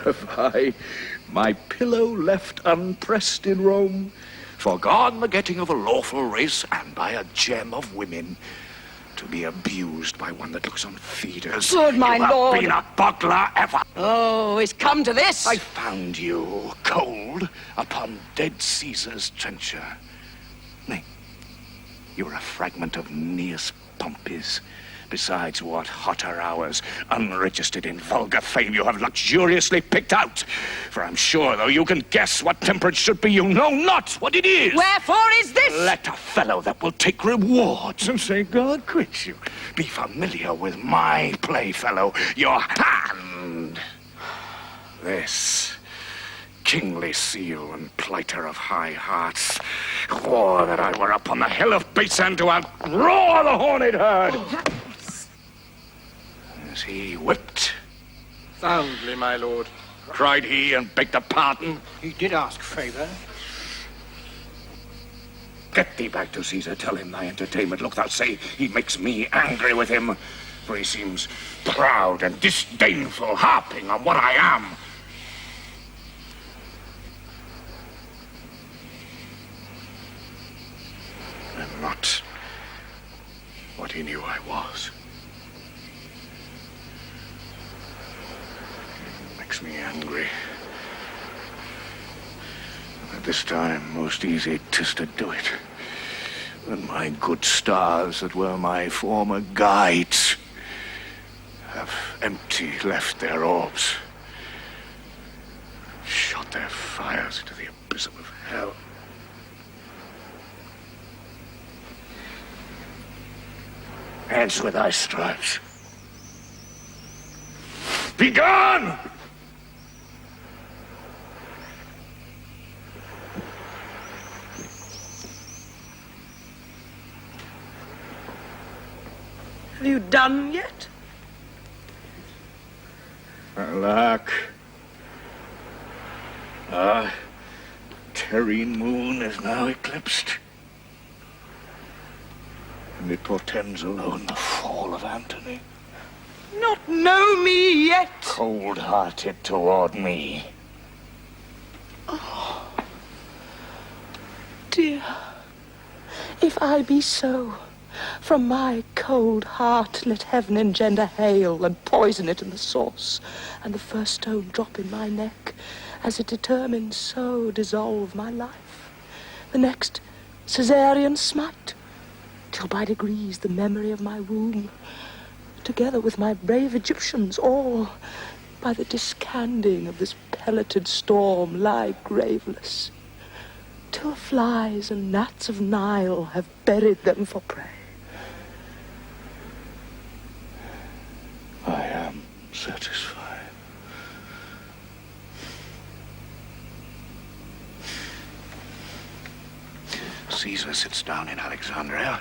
Have I my pillow left unpressed in Rome? Forgone the getting of a lawful race, and by a gem of women, to be abused by one that looks on feeders. Good, my lord. You have been a boggler ever. Oh, it's come to this. I found you cold upon dead Caesar's trencher. Nay, you were a fragment of Neus Pompey's. Besides, what hotter hours, unregistered in vulgar fame, you have luxuriously picked out. For I'm sure, though you can guess what temperance should be, you know not what it is. Wherefore is this? Let a fellow that will take rewards and say, God quit you, be familiar with my playfellow, your hand. This kingly seal and plighter of high hearts, swore that I were up on the hill of Basan to outroar the horned herd. As he whipped. Soundly, my lord. Cried he and begged a pardon. He did ask favour. Get thee back to Caesar, tell him thy entertainment. Look, thou say he makes me angry with him, for he seems proud and disdainful, harping on what I am. And not what he knew I was. Makes me angry. At this time, most easy 'tis to do it. When my good stars that were my former guides have empty left their orbs, shot their fires into the abyss of hell. Hence with thy stripes. Be gone! Have you done yet? Alack. Our terrene moon is now eclipsed. And it portends alone the fall of Antony. Not know me yet? Cold-hearted toward me. Oh, dear, if I be so, from my cold heart let heaven engender hail and poison it in the source, and the first stone drop in my neck, as it determines so dissolve my life. The next Caesarean smite, till by degrees the memory of my womb, together with my brave Egyptians, all by the discanding of this pelleted storm lie graveless, till flies and gnats of Nile have buried them for prey. I am satisfied. Caesar sits down in Alexandria,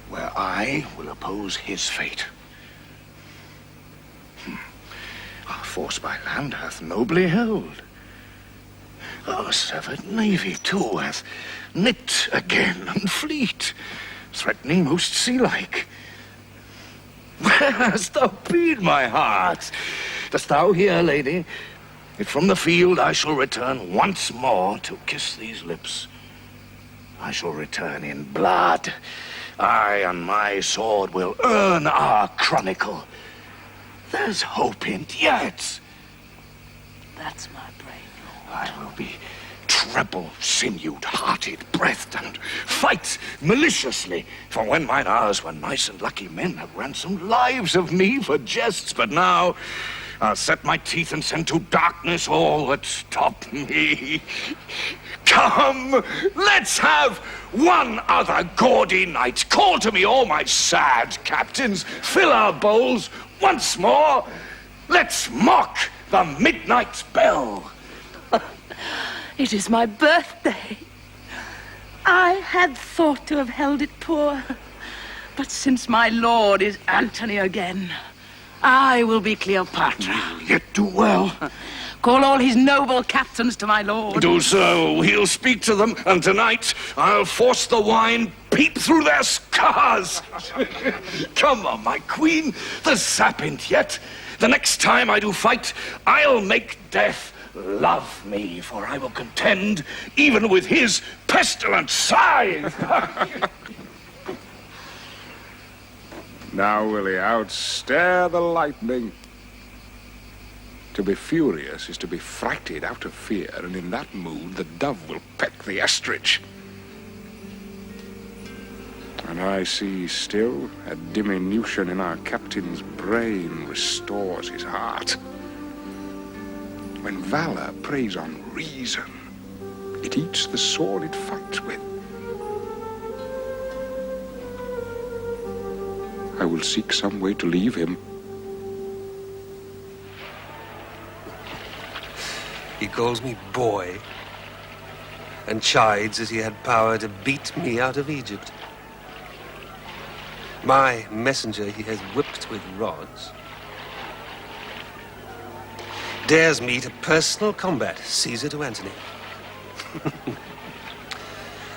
where I will oppose his fate. Our force by land hath nobly held. Our severed navy, too, hath knit again and fleet, threatening most sea-like. Where hast thou been, my heart? Dost thou hear, lady? If from the field I shall return once more to kiss these lips, I shall return in blood. I and my sword will earn our chronicle. There's hope in't yet. That's my brave lord. I will be treble-sinewed, hearted-breathed, and fight maliciously. For when mine hours were nice and lucky, men have ransomed lives of me for jests. But now I'll set my teeth and send to darkness all that stop me. Come, let's have one other gaudy night. Call to me all my sad captains. Fill our bowls once more. Let's mock the midnight bell. It is my birthday. I had thought to have held it poor, but since my lord is Antony again, I will be Cleopatra. Yet do well. Call all his noble captains to my lord. Do so. He'll speak to them, and tonight I'll force the wine peep through their scars. Come on, my queen. The sap ain't yet. The next time I do fight, I'll make death love me, for I will contend even with his pestilent scythe. Now will he outstare the lightning. To be furious is to be frighted out of fear, and in that mood the dove will peck the ostrich. And I see still a diminution in our captain's brain restores his heart. When valor preys on reason, it eats the sword it fights with. I will seek some way to leave him. He calls me boy, and chides as he had power to beat me out of Egypt. My messenger he has whipped with rods. Dares me to personal combat, Caesar to Antony.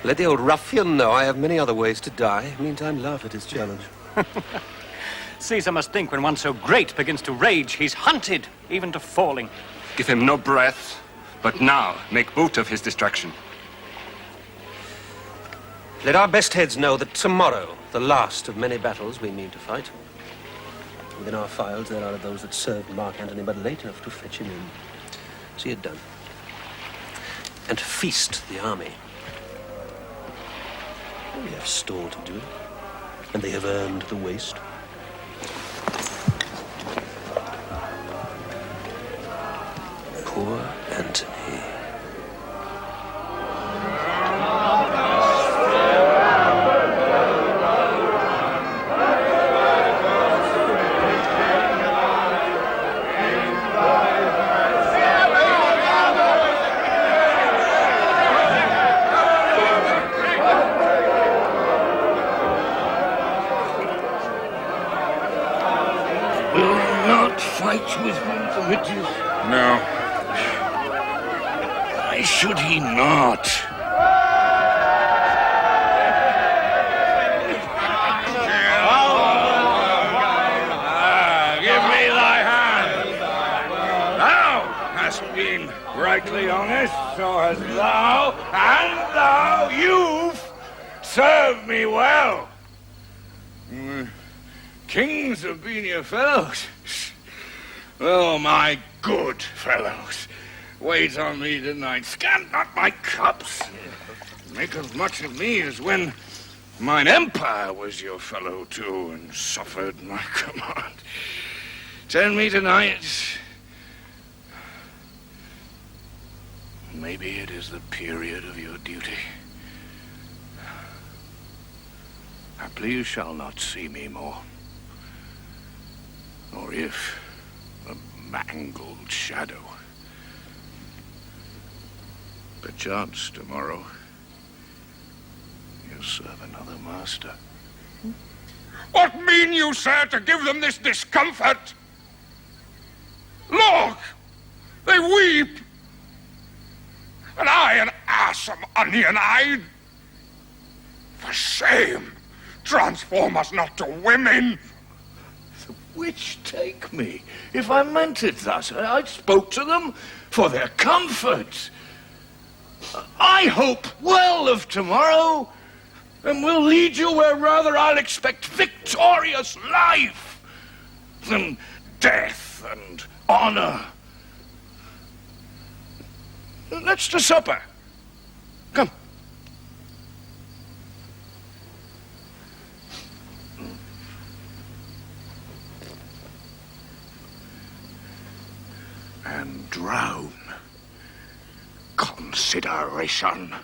Let the old ruffian know I have many other ways to die. Meantime, laugh at his challenge. Caesar must think when one so great begins to rage, he's hunted, even to falling. Give him no breath, but now make boot of his destruction. Let our best heads know that tomorrow, the last of many battles we mean to fight. Within our files there are those that served Marc Antony but late enough to fetch him in. See it done. And feast the army. We have store to do, and they have earned the waste. Poor Antony. Fight with me, Diomedes? No. Why should he not? Give me thy hand. Thou hast been rightly honest, so hast thou, and thou, youth, served me well. Kings have been your fellows. Oh, my good fellows, wait on me tonight. Scant not my cups. Make as much of me as when mine empire was your fellow too, and suffered my command. Tell me tonight. Maybe it is the period of your duty. Haply you shall not see me more. Or if a mangled shadow. Perchance tomorrow you'll serve another master. What mean you, sir, to give them this discomfort? Look! They weep! And I, an ass of onion-eyed? For shame! Transform us not to women! Which take me. If I meant it thus, I spoke to them for their comfort. I hope well of tomorrow, and will lead you where rather I'll expect victorious life than death and honor. Let's to supper. Come. And drown consideration.